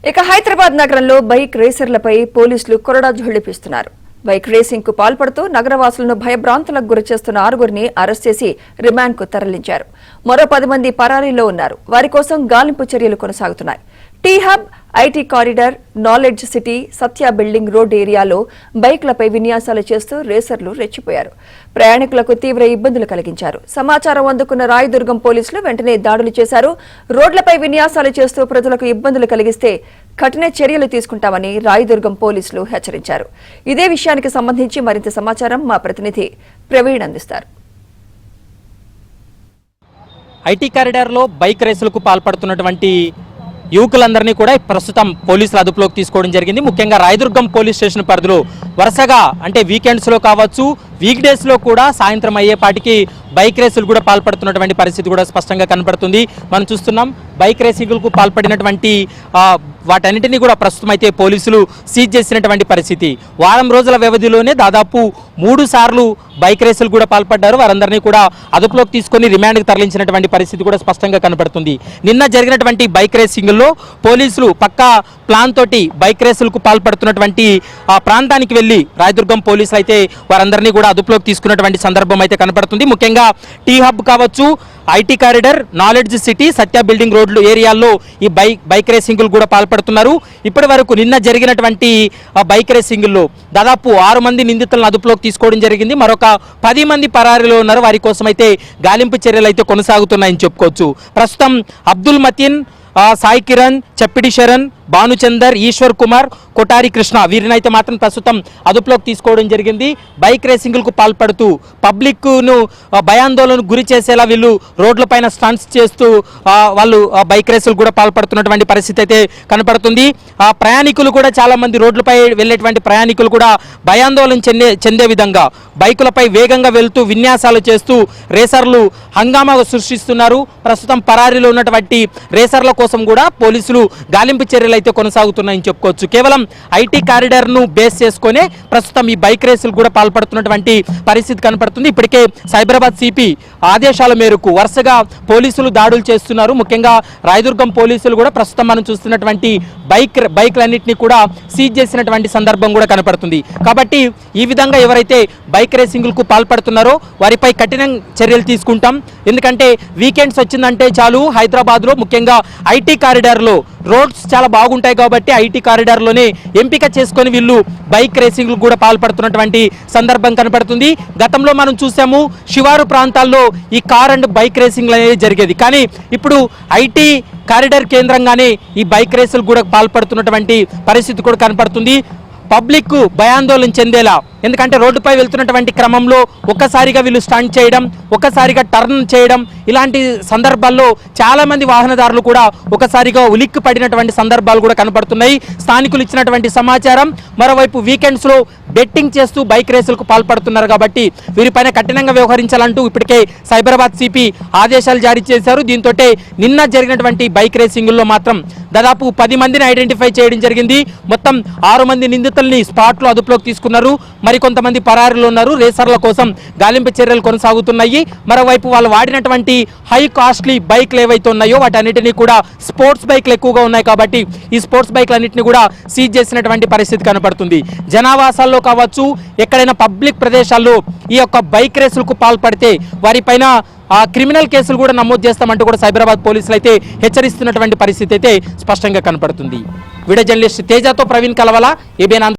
ఇక హైదరాబాద్ నగరంలో బైక్ రేసర్లపై పోలీసులు కొరడా జొళ్లిపిస్తున్నారు. బైక్ రేసింగ్ కు పాల్పడుతూ నగరవాసులను భయభ్రాంతులకు గురిచేస్తున్న 6గురిని అరెస్ట్ చేసి రిమాండ్ కు తరలించారు. మరో 10 మంది పరారీలో ఉన్నారు. వారి కోసం గాలింపు చర్యలు కొనసాగుతున్నాయి. T hub, IT corridor, knowledge city, Satya building road ఏరియాలో బైక్లపై విన్యాసాలు చేస్తూ రేసర్లు రెచ్చిపోయారు. ప్రయాణికులకు తీవ్ర ఇబ్బందులు కలిగించారు. సమాచారం అందుకున్న రాయదుర్గం పోలీసులు వెంటనే దాడులు చేశారు. రోడ్లపై విన్యాసాలు చేస్తూ ప్రజలకు ఇబ్బందులు కలిగిస్తే కఠిన చర్యలు తీసుకుంటామని రాయదుర్గం పోలీసులు హెచ్చరించారు. ఇదే విషయానికి సంబంధించి మరింత సమాచారం మా ప్రతినిధి ప్రవీణ్ అందిస్తారు. ఐటీ కారిడార్లో బైక్ రేసులకు పాల్పడుతున్నటువంటి యువకులందరినీ కూడా ప్రస్తుతం పోలీసులు అదుపులోకి తీసుకోవడం జరిగింది. ముఖ్యంగా రాయదుర్గం పోలీస్ స్టేషన్ పరిధిలో వరుసగా అంటే వీకెండ్స్లో కావచ్చు, వీక్ డేస్లో కూడా సాయంత్రం అయ్యేపాటికి బైక్ రేసులు కూడా పాల్పడుతున్నటువంటి పరిస్థితి కూడా స్పష్టంగా కనపడుతుంది. మనం చూస్తున్నాం బైక్ రేసింగ్లకు పాల్పడినటువంటి వాటన్నిటినీ కూడా ప్రస్తుతం అయితే పోలీసులు సీజ్ చేసినటువంటి పరిస్థితి. వారం రోజుల వ్యవధిలోనే దాదాపు 3 సార్లు బైక్ రేసులు కూడా పాల్పడ్డారు. వారందరినీ కూడా అదుపులోకి తీసుకొని రిమాండ్కి తరలించినటువంటి పరిస్థితి కూడా స్పష్టంగా కనపడుతుంది. నిన్న జరిగినటువంటి బైక్ రేసింగ్లో పోలీసులు పక్కా ప్లాన్ తోటి బైక్ రేసులకు పాల్పడుతున్నటువంటి ఆ ప్రాంతానికి వెళ్ళి రాయదుర్గం పోలీసులు అయితే వారందరినీ కూడా అదుపులోకి తీసుకున్నటువంటి సందర్భం అయితే కనపడుతుంది. ముఖ్యంగా టీ హబ్ కావచ్చు, IT corridor, knowledge city, Satya building రోడ్లు ఏరియాల్లో ఈ బైక్ రేసింగ్లు కూడా పాల్పడుతున్నారు. ఇప్పటి వరకు నిన్న జరిగినటువంటి బైక్ రేసింగ్లో దాదాపు 6 మంది నిందితులను అదుపులోకి తీసుకోవడం జరిగింది. మరొక 10 మంది పరారీలో ఉన్నారు. వారి కోసం అయితే గాలింపు చర్యలు అయితే కొనసాగుతున్నాయని చెప్పుకోవచ్చు. ప్రస్తుతం అబ్దుల్ మతీన్, సాయి కిరణ్, చప్పిడి శరణ్, భానుచందర్, ఈశ్వర్ కుమార్, కొటారి కృష్ణ వీరినైతే మాత్రం ప్రస్తుతం అదుపులోకి తీసుకోవడం జరిగింది. బైక్ రేసింగ్లకు పాల్పడుతూ పబ్లిక్ను భయాందోళనకు గురి చేసేలా వీళ్ళు రోడ్లపైన స్టంట్స్ చేస్తూ వాళ్ళు బైక్ రేసులు కూడా పాల్పడుతున్నటువంటి పరిస్థితి అయితే కనపడుతుంది. ప్రయాణికులు కూడా చాలా మంది రోడ్లపై వెళ్ళేటువంటి ప్రయాణికులు కూడా భయాందోళన చెందే విధంగా బైకులపై వేగంగా వెళ్తూ విన్యాసాలు చేస్తూ రేసర్లు హంగామా సృష్టిస్తున్నారు. ప్రస్తుతం పరారీలో ఉన్నటువంటి రేసర్ల కోసం కూడా పోలీసులు గాలింపు చర్యలు అయితే కొనసాగుతున్నాయని చెప్పుకోవచ్చు. కేవలం ఐటీ కారిడార్ ను బేస్ చేసుకునే ప్రస్తుతం ఈ బైక్ రేసులు కూడా పాల్పడుతున్నటువంటి పరిస్థితి కనపడుతుంది. ఇప్పటికే సైబరాబాద్ సిపి ఆదేశాల మేరకు వరుసగా పోలీసులు దాడులు చేస్తున్నారు. ముఖ్యంగా రాయదుర్గం పోలీసులు కూడా ప్రస్తుతం మనం చూస్తున్నటువంటి బైక్లన్నింటినీ కూడా సీజ్ చేసినటువంటి సందర్భం కూడా కనపడుతుంది. కాబట్టి ఈ విధంగా ఎవరైతే బైక్ రేసింగ్లకు పాల్పడుతున్నారో వారిపై కఠిన చర్యలు తీసుకుంటాం. ఎందుకంటే వీకెండ్స్ వచ్చిందంటే చాలు హైదరాబాద్లో ముఖ్యంగా ఐటీ కారిడార్లో రోడ్స్ చాలా బాగుంటాయి కాబట్టి ఐటీ కారిడార్లోనే ఎంపిక చేసుకొని వీళ్ళు బైక్ రేసింగ్లు కూడా పాల్పడుతున్నటువంటి సందర్భం కనపడుతుంది. గతంలో మనం చూసాము శివారు ప్రాంతాల్లో ఈ కార్ అండ్ బైక్ రేసింగ్లు అనేది జరిగేది. కానీ ఇప్పుడు ఐటీ కారిడార్ కేంద్రంగానే ఈ బైక్ రేసులు కూడా పాల్పడుతున్నటువంటి పరిస్థితి కూడా కనపడుతుంది. పబ్లిక్ భయాందోళన చెందేలా, ఎందుకంటే రోడ్డుపై వెళ్తున్నటువంటి క్రమంలో ఒక్కసారిగా వీళ్ళు స్టంట్ చేయడం, ఒక్కసారిగా టర్న్ చేయడం, ఇలాంటి సందర్భాల్లో చాలా మంది వాహనదారులు కూడా ఒకసారిగా ఉలిక్కి పడినటువంటి సందర్భాలు కూడా కనపడుతున్నాయి. స్థానికులు ఇచ్చినటువంటి సమాచారం, మరోవైపు వీకెండ్స్లో బెట్టింగ్ చేస్తూ బైక్ రేసులకు పాల్పడుతున్నారు కాబట్టి వీరిపైన కఠినంగా వ్యవహరించాలంటూ ఇప్పటికే సైబరాబాద్ సిపి ఆదేశాలు జారీ చేశారు. దీంతో నిన్న జరిగినటువంటి బైక్ రేసింగుల్లో మాత్రం దాదాపు 10 మందిని ఐడెంటిఫై చేయడం జరిగింది. మొత్తం 6 మంది నిందితుల్ని స్పాట్లో అదుపులోకి తీసుకున్నారు. మరికొంతమంది పరారీలో ఉన్నారు. రేసర్ల కోసం గాలింపు చర్యలు కొనసాగుతున్నాయి. మరోవైపు వాళ్ళు వాడినటువంటి హై కాస్ట్లీ బైక్లు ఏవైతే ఉన్నాయో వాటన్నిటినీ కూడా స్పోర్ట్స్ బైక్లు ఎక్కువగా ఉన్నాయి కాబట్టి ఈ స్పోర్ట్స్ బైక్లన్నింటినీ కూడా సీజ్ చేసినటువంటి పరిస్థితి కనపడుతుంది. జనావాసాల్లో కావచ్చు, ఎక్కడైనా పబ్లిక్ ప్రదేశాల్లో ఈ యొక్క బైక్ రేసులకు పాల్పడితే వారిపైన క్రిమినల్ కేసులు కూడా నమోదు చేస్తామంటూ కూడా సైబరాబాద్ పోలీసులు అయితే హెచ్చరిస్తున్నటువంటి పరిస్థితి అయితే స్పష్టంగా కనపడుతుంది. వీడియో జర్నలిస్ట్ తేజతో ప్రవీణ్ కలవల, ఏబిఎన్.